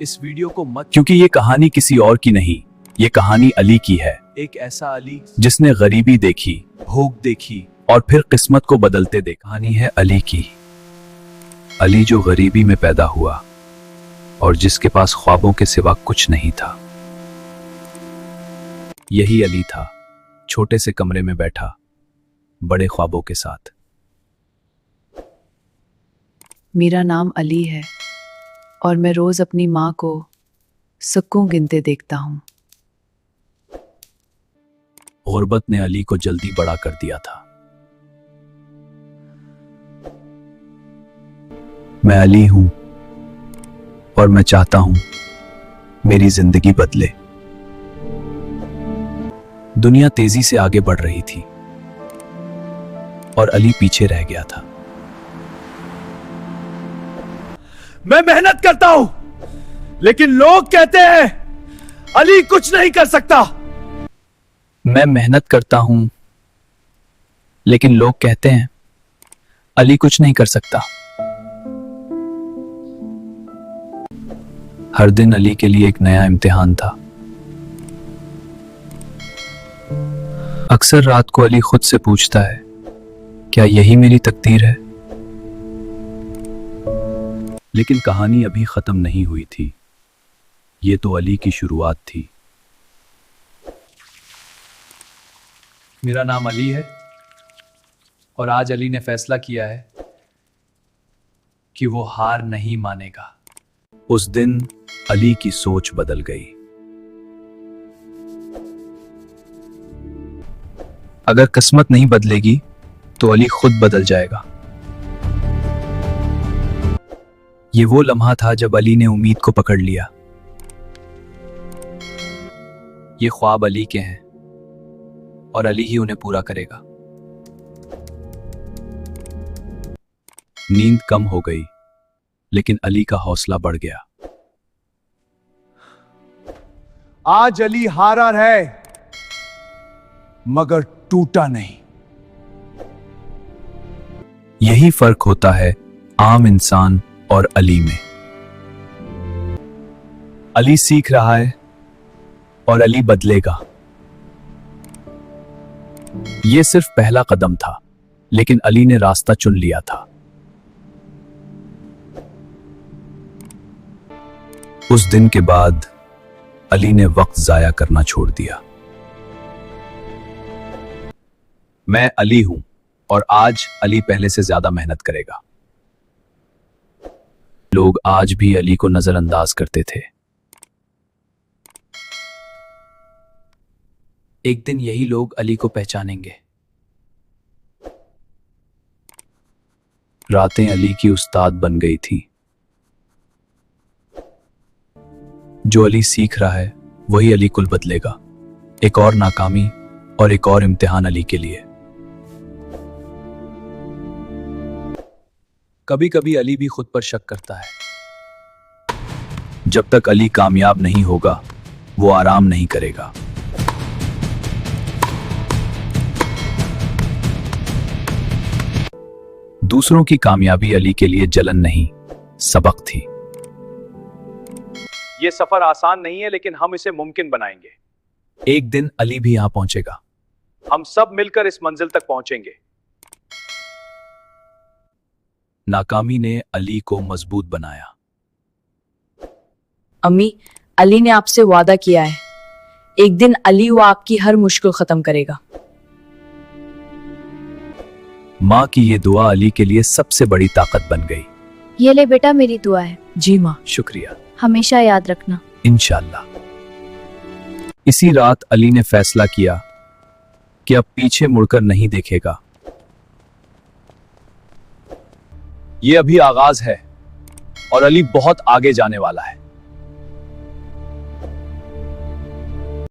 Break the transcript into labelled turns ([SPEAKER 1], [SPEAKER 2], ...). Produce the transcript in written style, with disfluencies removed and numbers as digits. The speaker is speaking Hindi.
[SPEAKER 1] इस वीडियो को मत, क्योंकि ये कहानी किसी और की नहीं, ये कहानी अली की है। एक ऐसा अली जिसने गरीबी देखी, भूख देखी और फिर किस्मत को बदलते देखा। कहानी है अली की। अली जो गरीबी में पैदा हुआ और जिसके पास ख्वाबों के सिवा कुछ नहीं था। यही अली था, छोटे से कमरे में बैठा, बड़े ख्वाबों के साथ।
[SPEAKER 2] मेरा नाम अली है और मैं रोज अपनी माँ को सिक्कों गिनते देखता हूँ।
[SPEAKER 1] गुर्बत ने अली को जल्दी बड़ा कर दिया था। मैं अली हूं और मैं चाहता हूं मेरी जिंदगी बदले। दुनिया तेजी से आगे बढ़ रही थी और अली पीछे रह गया था। मैं मेहनत करता हूं, लेकिन लोग कहते हैं अली कुछ नहीं कर सकता। मैं मेहनत करता हूं, लेकिन लोग कहते हैं अली कुछ नहीं कर सकता। हर दिन अली के लिए एक नया इम्तिहान था। अक्सर रात को अली खुद से पूछता है, क्या यही मेरी तकदीर है? लेकिन कहानी अभी खत्म नहीं हुई थी। ये तो अली की शुरुआत थी। मेरा नाम अली है और आज अली ने फैसला किया है कि वो हार नहीं मानेगा। उस दिन अली की सोच बदल गई। अगर किस्मत नहीं बदलेगी तो अली खुद बदल जाएगा। ये वो लम्हा था जब अली ने उम्मीद को पकड़ लिया। ये ख्वाब अली के हैं और अली ही उन्हें पूरा करेगा। नींद कम हो गई, लेकिन अली का हौसला बढ़ गया।
[SPEAKER 3] आज अली हारा है, मगर टूटा नहीं।
[SPEAKER 1] यही फर्क होता है आम इंसान और अली में। अली सीख रहा है और अली बदलेगा। यह सिर्फ पहला कदम था, लेकिन अली ने रास्ता चुन लिया था। उस दिन के बाद अली ने वक्त जाया करना छोड़ दिया। मैं अली हूं और आज अली पहले से ज्यादा मेहनत करेगा। लोग आज भी अली को नजरअंदाज करते थे। एक दिन यही लोग अली को पहचानेंगे। रातें अली की उस्ताद बन गई थी। जो अली सीख रहा है वही अली कुल बदलेगा। एक और नाकामी और एक और इम्तिहान अली के लिए। कभी कभी अली भी खुद पर शक करता है। जब तक अली कामयाब नहीं होगा, वो आराम नहीं करेगा। दूसरों की कामयाबी अली के लिए जलन नहीं, सबक थी।
[SPEAKER 4] ये सफर आसान नहीं है, लेकिन हम इसे मुमकिन बनाएंगे।
[SPEAKER 1] एक दिन अली भी यहां पहुंचेगा।
[SPEAKER 4] हम सब मिलकर इस मंजिल तक पहुंचेंगे।
[SPEAKER 1] नाकामी ने अली को मजबूत बनाया।
[SPEAKER 2] अम्मी, अली ने आपसे वादा किया है, एक दिन अली वो आपकी हर मुश्किल खत्म करेगा।
[SPEAKER 1] माँ की ये दुआ अली के लिए सबसे बड़ी ताकत बन गई।
[SPEAKER 5] ये ले बेटा, मेरी दुआ है।
[SPEAKER 2] जी माँ।
[SPEAKER 1] शुक्रिया।
[SPEAKER 5] हमेशा याद रखना।
[SPEAKER 1] इंशाल्लाह। इसी रात अली ने फैसला किया कि अब पीछे मुड़कर नहीं देखेगा। ये अभी आगाज है और अली बहुत आगे जाने वाला है।